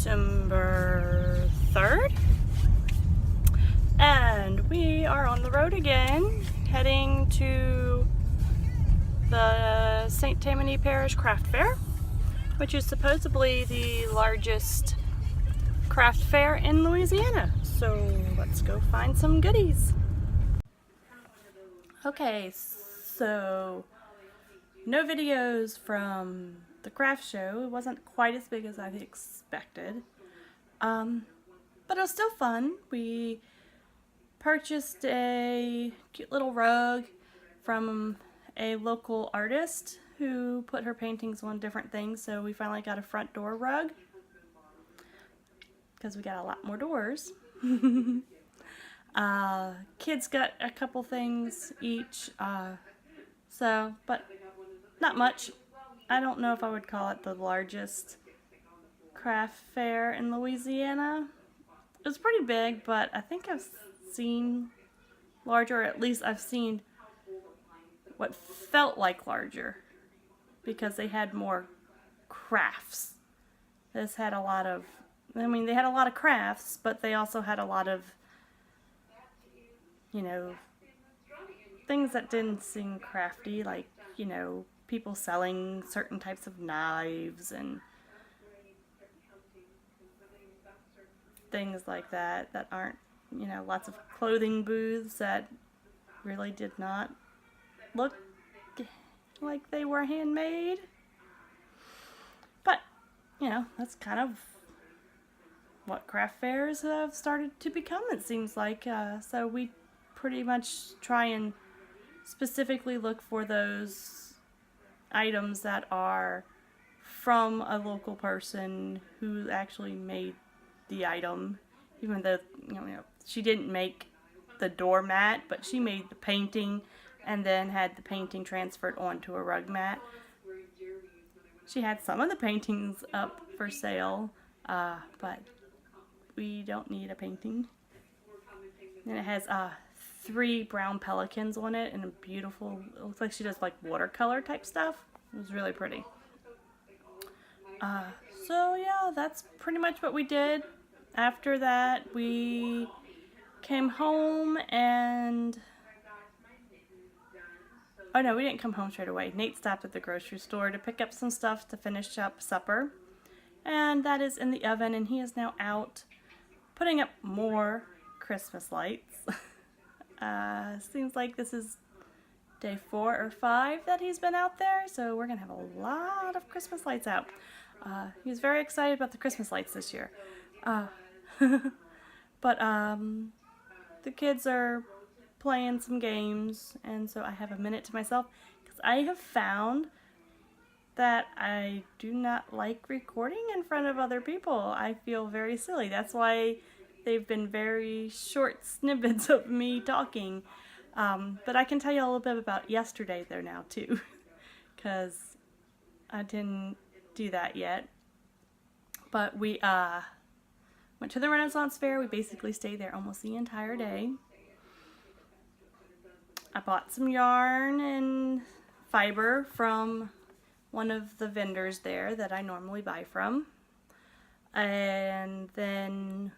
December 3rd, and we are on the road again, heading to the St. Tammany Parish Craft Fair, which is supposedly the largest craft fair in Louisiana. So let's go find some goodies. Okay, so no videos from the craft show. It wasn't quite as big as I expected, but it was still fun. We purchased a cute little rug from a local artist who put her paintings on different things, so we finally got a front door rug because we got a lot more doors. Kids got a couple things each, but not much. I don't know if I would call it the largest craft fair in Louisiana. It was pretty big, but I think I've seen larger, or at least I've seen what felt like larger, because they had more crafts. This had a lot of, they had a lot of crafts, but they also had a lot of, things that didn't seem crafty, like, people selling certain types of knives and things like that aren't, lots of clothing booths that really did not look like they were handmade. But, that's kind of what craft fairs have started to become, it seems like. So we pretty much try and specifically look for those items that are from a local person who actually made the item, even though she didn't make the doormat, but she made the painting and then had the painting transferred onto a rug mat. She had some of the paintings up for sale, but we don't need a painting. And it has 3 brown pelicans on it, and a beautiful, it looks like she does like watercolor type stuff. It was really pretty. So yeah, that's pretty much what we did. After that, we came home and, oh no, we didn't come home straight away. Nate stopped at the grocery store to pick up some stuff to finish up supper, and that is in the oven, and he is now out putting up more Christmas lights. Seems like this is day 4 or 5 that he's been out there, so we're gonna have a lot of Christmas lights out. He's very excited about the Christmas lights this year. But the kids are playing some games, and so I have a minute to myself, because I have found that I do not like recording in front of other people. I feel very silly. That's why they've been very short snippets of me talking. But I can tell you a little bit about yesterday there now too, because I didn't do that yet. But we went to the Renaissance Fair. We basically stayed there almost the entire day. I bought some yarn and fiber from one of the vendors there that I normally buy from. And then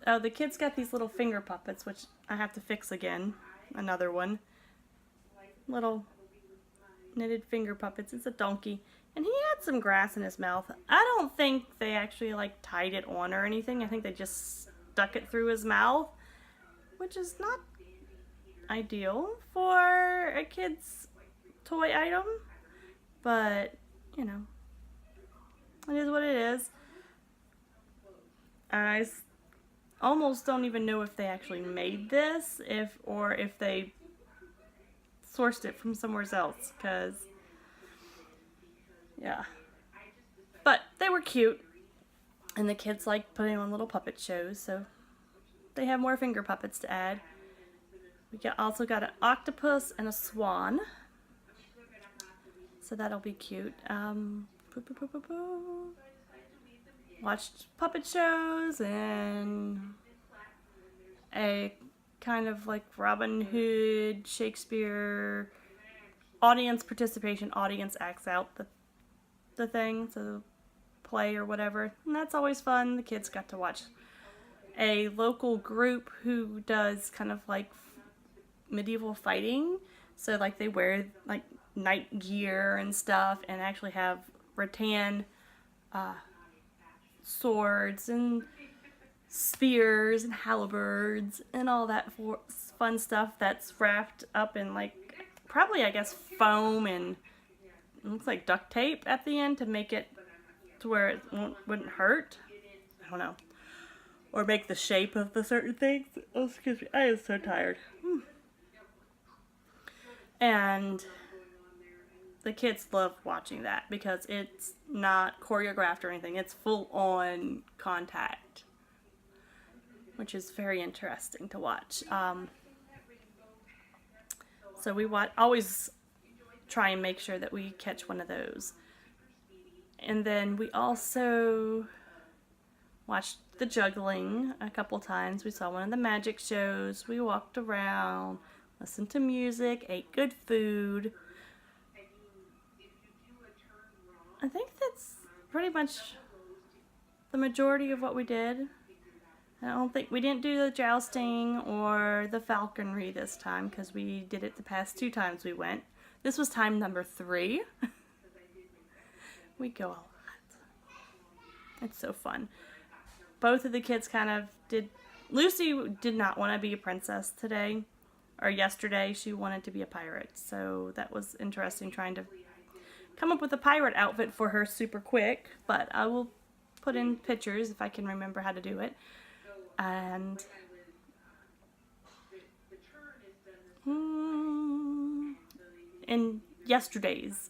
the kids got these little finger puppets, which I have to fix again. Another one. Little knitted finger puppets. It's a donkey. And he had some grass in his mouth. I don't think they actually tied it on or anything. I think they just stuck it through his mouth, which is not ideal for a kid's toy item. But, it is what it is. I almost don't even know if they actually made this, or if they sourced it from somewhere else, because yeah. But they were cute, and the kids like putting on little puppet shows, so they have more finger puppets to add. We also got an octopus and a swan, so that'll be cute. Watched puppet shows and a kind of like Robin Hood, Shakespeare, audience participation. Audience acts out the thing, so play or whatever, and that's always fun. The kids got to watch a local group who does kind of like medieval fighting, so like they wear like knight gear and stuff and actually have rattan swords and spears and halberds and all that fun stuff that's wrapped up in like probably I guess foam and it looks like duct tape at the end to make it to where it wouldn't hurt. I don't know. Or make the shape of the certain things. Oh, excuse me. I am so tired. And the kids love watching that because it's not choreographed or anything. It's full on contact, which is very interesting to watch. So we always try and make sure that we catch one of those. And then we also watched the juggling a couple times. We saw one of the magic shows. We walked around, listened to music, ate good food. I think that's pretty much the majority of what we did. I don't think we didn't do the jousting or the falconry this time because we did it the past 2 times we went. This was time number 3. We go a lot. It's so fun. Both of the kids kind of did. Lucy did not want to be a princess today, or yesterday. She wanted to be a pirate. So that was interesting trying to come up with a pirate outfit for her super quick. But I will put in pictures if I can remember how to do it. And in yesterday's,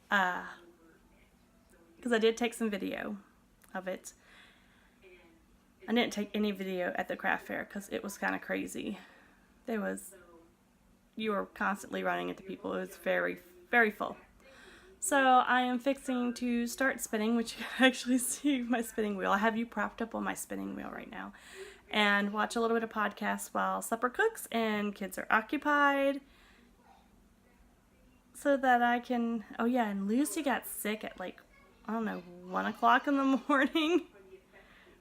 because I did take some video of it. I didn't take any video at the craft fair because it was kind of crazy. You were constantly running into people. It was very, very full. So I am fixing to start spinning, which you can actually see my spinning wheel. I have you propped up on my spinning wheel right now. And watch a little bit of podcast while supper cooks and kids are occupied. So that I can, oh yeah, and Lucy got sick at like, I don't know, 1 o'clock in the morning.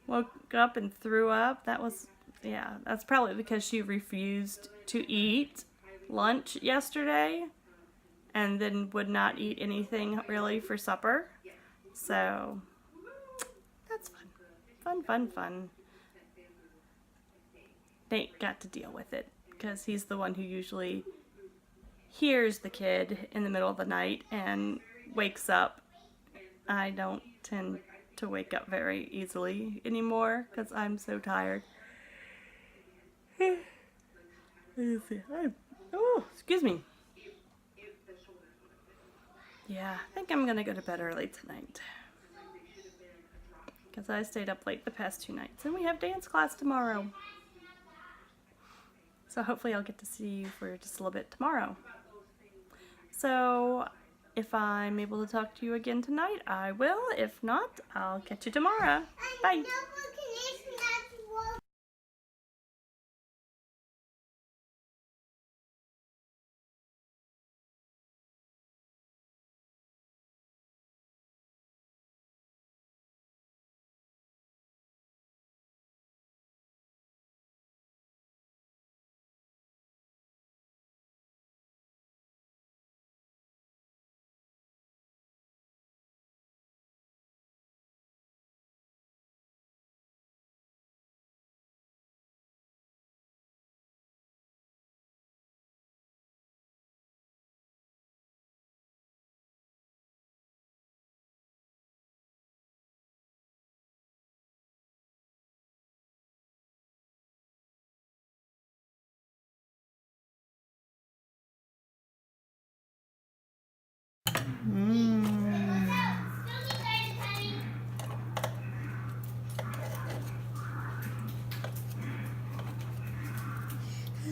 Woke up and threw up. That was, yeah, that's probably because she refused to eat lunch yesterday and then would not eat anything really for supper. So that's fun. Fun, fun, fun. Nate got to deal with it because he's the one who usually hears the kid in the middle of the night and wakes up. I don't tend to wake up very easily anymore because I'm so tired. Oh, excuse me. Yeah, I think I'm going to go to bed early tonight because I stayed up late the past 2 nights and we have dance class tomorrow. So hopefully I'll get to see you for just a little bit tomorrow. So if I'm able to talk to you again tonight, I will. If not, I'll catch you tomorrow. Bye.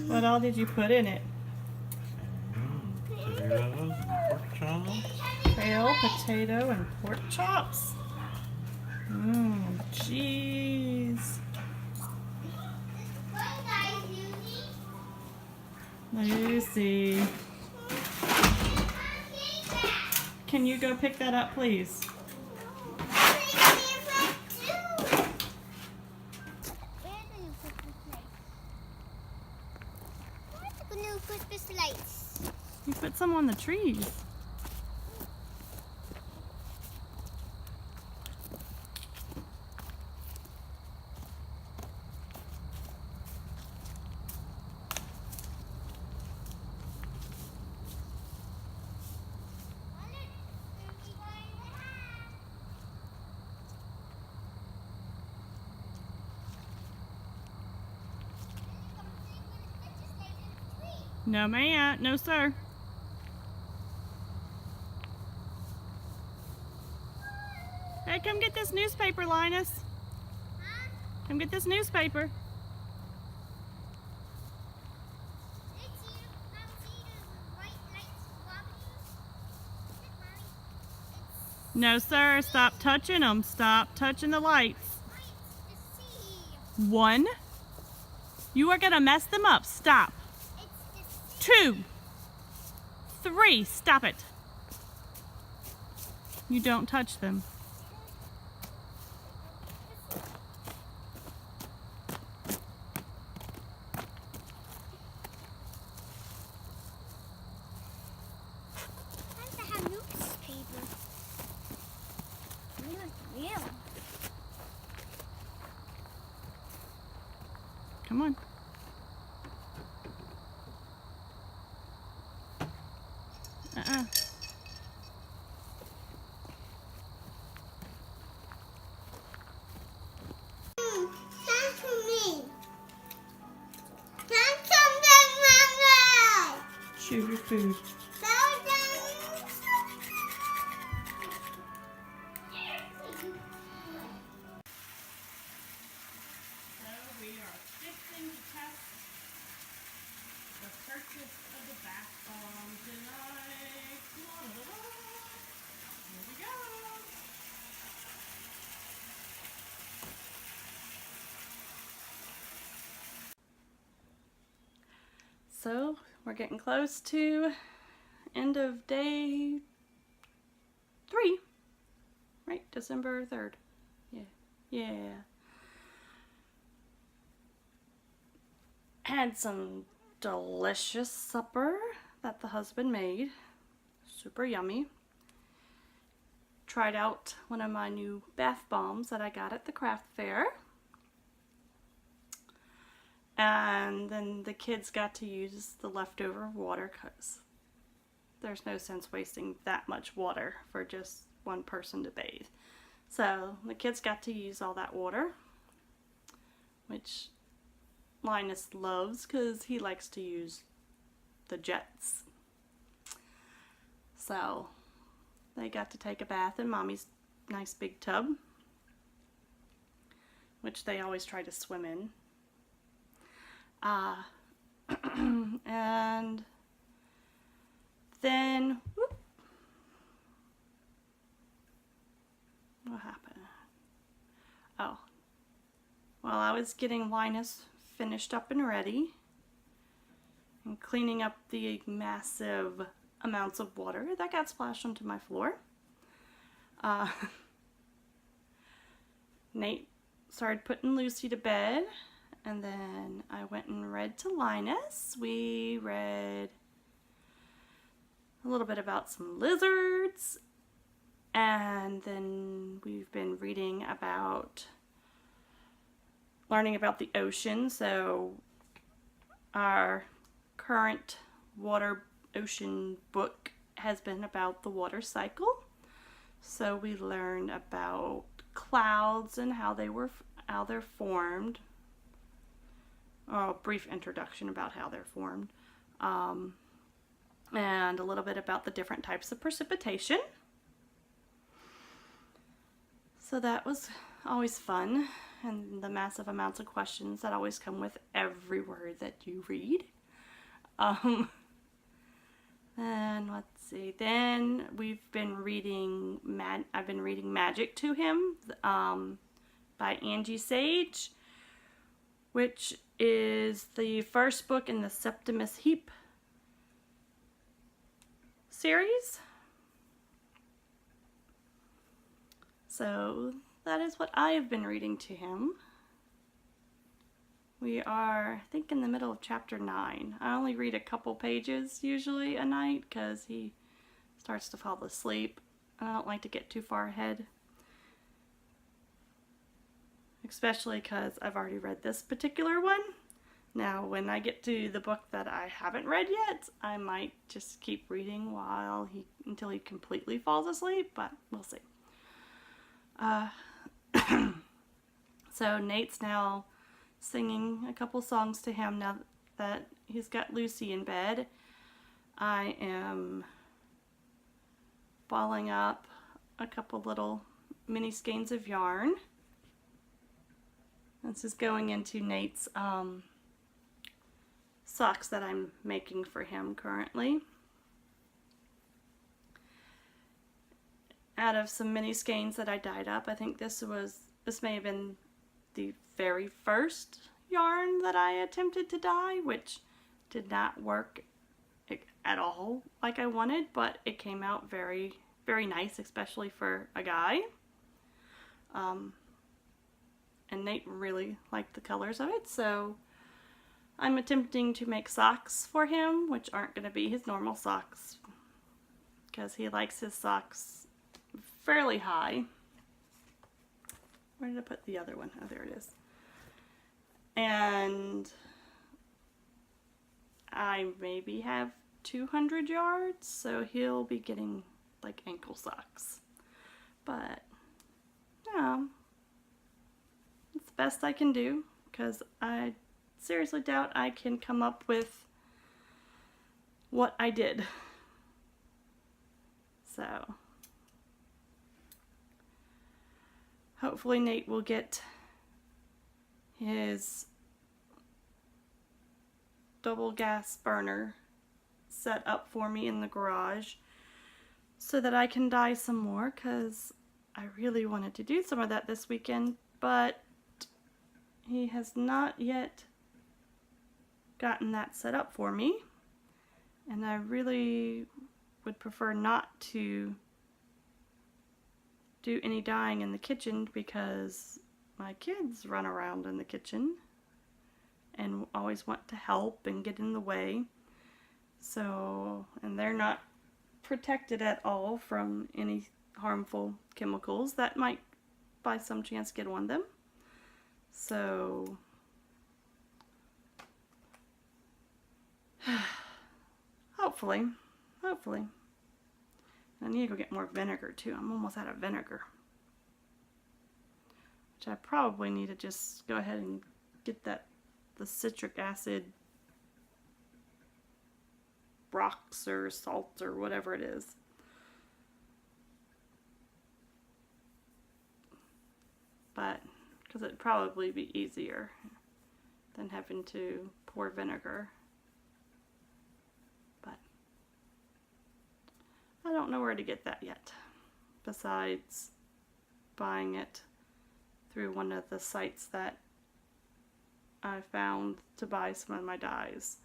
What all did you put in it? Potatoes and pork chops. Kale, potato, and pork chops. Cheese. Lucy. Can you go pick that up, please? Put some on the trees. No, ma'am. No, sir. Hey, come get this newspaper, Linus. Come get this newspaper. No, sir. Stop touching them. Stop touching the lights. 1. You are going to mess them up. Stop. 2. 3. Stop it. You don't touch them. Come on. Uh-uh. Chew your food. We are fixing to test the purchase of the bath bomb tonight. Here we go. So we're getting close to end of day 3, right? December 3rd. Yeah. Had some delicious supper that the husband made. Super yummy. Tried out one of my new bath bombs that I got at the craft fair. And then the kids got to use the leftover water because there's no sense wasting that much water for just one person to bathe. So the kids got to use all that water, which Linus loves because he likes to use the jets. So they got to take a bath in Mommy's nice big tub, which they always try to swim in. And then, whoop, what happened? Oh, well, I was getting Linus finished up and ready and cleaning up the massive amounts of water that got splashed onto my floor. Nate started putting Lucy to bed, and then I went and read to Linus. We read a little bit about some lizards, and then we've been reading about learning about the ocean. So our current ocean book has been about the water cycle. So we learned about clouds and how they're formed. A brief introduction about how they're formed. And a little bit about the different types of precipitation. So that was always fun, and the massive amounts of questions that always come with every word that you read. And let's see, then we've been reading, I've been reading Magic to Him by Angie Sage, which is the first book in the Septimus Heap series. So that is what I have been reading to him. We are, I think, in the middle of chapter 9. I only read a couple pages usually a night because he starts to fall asleep. I don't like to get too far ahead. Especially because I've already read this particular one. Now, when I get to the book that I haven't read yet, I might just keep reading until he completely falls asleep, but we'll see. So Nate's now singing a couple songs to him now that he's got Lucy in bed. I am balling up a couple little mini skeins of yarn. This is going into Nate's socks that I'm making for him currently. Out of some mini skeins that I dyed up, I think this may have been the very first yarn that I attempted to dye, which did not work at all like I wanted, but it came out very, very nice, especially for a guy. And Nate really liked the colors of it, so I'm attempting to make socks for him, which aren't going to be his normal socks, because he likes his socks fairly high. Where did I put the other one? Oh, there it is. And I maybe have 200 yards, so he'll be getting like ankle socks. But, yeah, it's the best I can do, because I seriously doubt I can come up with what I did. So hopefully Nate will get his double gas burner set up for me in the garage so that I can dye some more, because I really wanted to do some of that this weekend, but he has not yet gotten that set up for me, and I really would prefer not to do any dyeing in the kitchen, because my kids run around in the kitchen and always want to help and get in the way. So, and they're not protected at all from any harmful chemicals that might by some chance get on them. So hopefully. I need to go get more vinegar too. I'm almost out of vinegar, which I probably need to just go ahead and get the citric acid rocks or salt or whatever it is. But because it'd probably be easier than having to pour vinegar. But I don't know where to get that yet, besides buying it through one of the sites that I found to buy some of my dyes.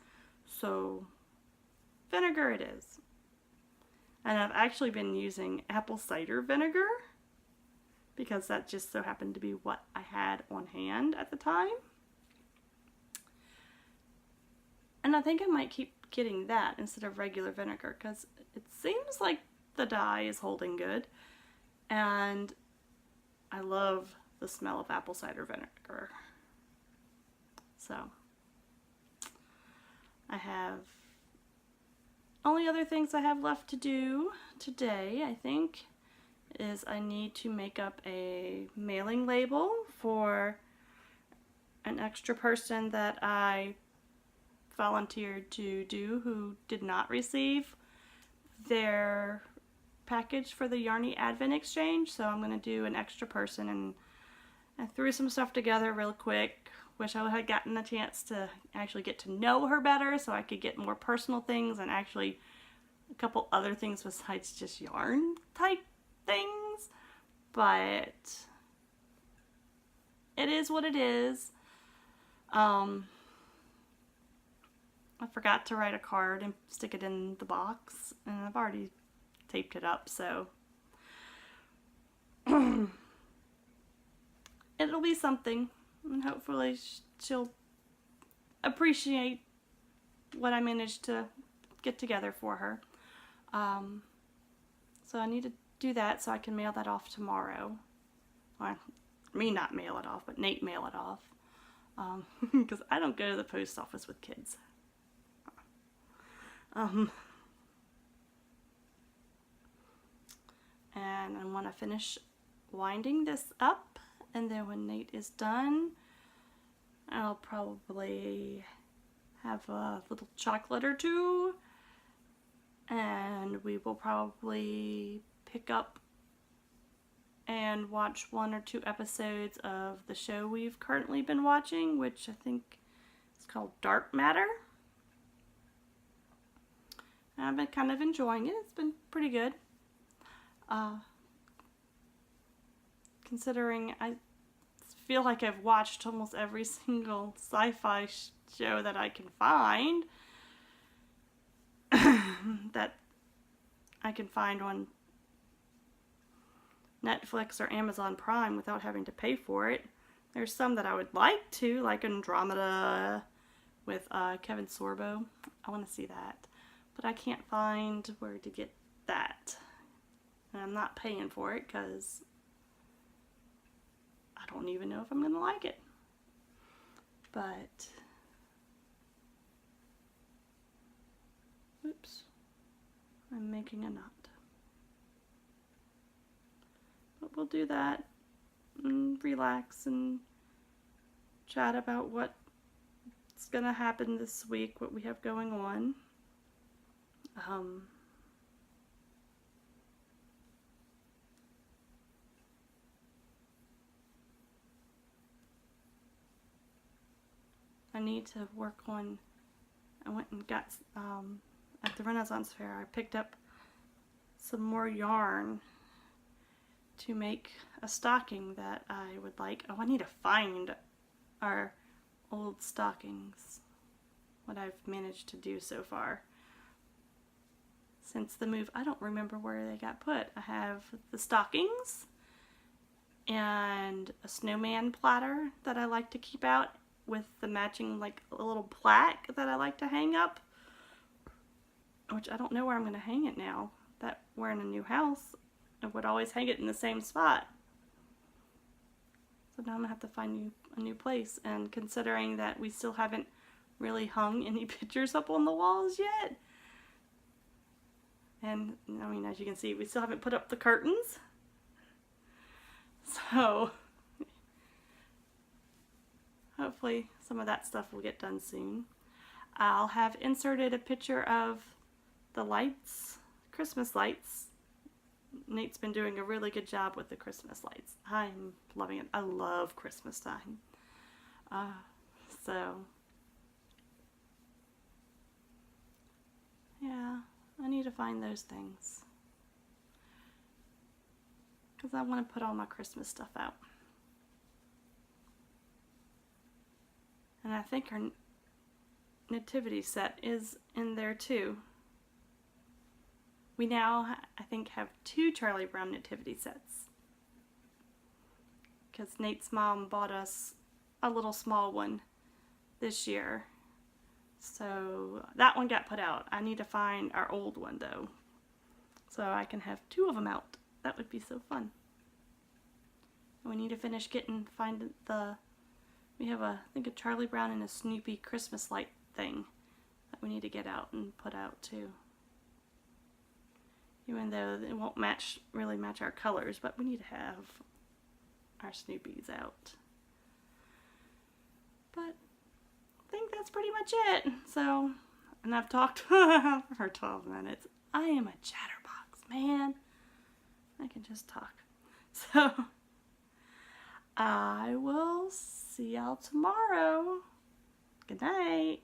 So vinegar it is. And I've actually been using apple cider vinegar, because that just so happened to be what I had on hand at the time. And I think I might keep getting that instead of regular vinegar, because it seems like the dye is holding good, and I love the smell of apple cider vinegar. So I have only other things I have left to do today, I think, is I need to make up a mailing label for an extra person that I volunteered to do who did not receive their package for the Yarny Advent Exchange. So I'm going to do an extra person, and I threw some stuff together real quick. Wish I had gotten a chance to actually get to know her better so I could get more personal things and actually a couple other things besides just yarn type things. But it is what it is. I forgot to write a card and stick it in the box, and I've already taped it up, so it'll be something, and hopefully she'll appreciate what I managed to get together for her. So I need to do that so I can mail that off tomorrow. Or me not mail it off, but Nate mail it off. Because I don't go to the post office with kids. And I want to finish winding this up, and then when Nate is done, I'll probably have a little chocolate or two, and we will probably pick up and watch 1 or 2 episodes of the show we've currently been watching, which I think is called Dark Matter. I've been kind of enjoying it. It's been pretty good. Considering I feel like I've watched almost every single sci-fi show that I can find that I can find on Netflix or Amazon Prime without having to pay for it. There's some that I would like to, like Andromeda with Kevin Sorbo. I want to see that, but I can't find where to get that. And I'm not paying for it because I don't even know if I'm going to like it. But, oops, I'm making a knot. But we'll do that and relax and chat about what's going to happen this week, what we have going on. I need to work on, I went and got, at the Renaissance Fair, I picked up some more yarn to make a stocking that I would like. Oh, I need to find our old stockings, what I've managed to do so far. Since the move, I don't remember where they got put. I have the stockings and a snowman platter that I like to keep out with the matching, like, a little plaque that I like to hang up, which I don't know where I'm going to hang it now that we're in a new house. I would always hang it in the same spot. So now I'm going to have to find a new place, and considering that we still haven't really hung any pictures up on the walls yet, and I mean, as you can see, we still haven't put up the curtains, so hopefully some of that stuff will get done soon. I'll have inserted a picture of the lights, Christmas lights. Nate's been doing a really good job with the Christmas lights. I'm loving it. I love Christmas time. So, yeah, I need to find those things, because I want to put all my Christmas stuff out. And I think our nativity set is in there too. We now, I think, have 2 Charlie Brown nativity sets, because Nate's mom bought us a little small one this year. So that one got put out. I need to find our old one though, so I can have 2 of them out. That would be so fun. And we need to finish find the, we have I think a Charlie Brown and a Snoopy Christmas light thing that we need to get out and put out too. Even though it won't really match our colors, but we need to have our Snoopies out. But I think that's pretty much it. So, and I've talked for 12 minutes. I am a chatterbox, man. I can just talk. So, I will see y'all tomorrow. Good night.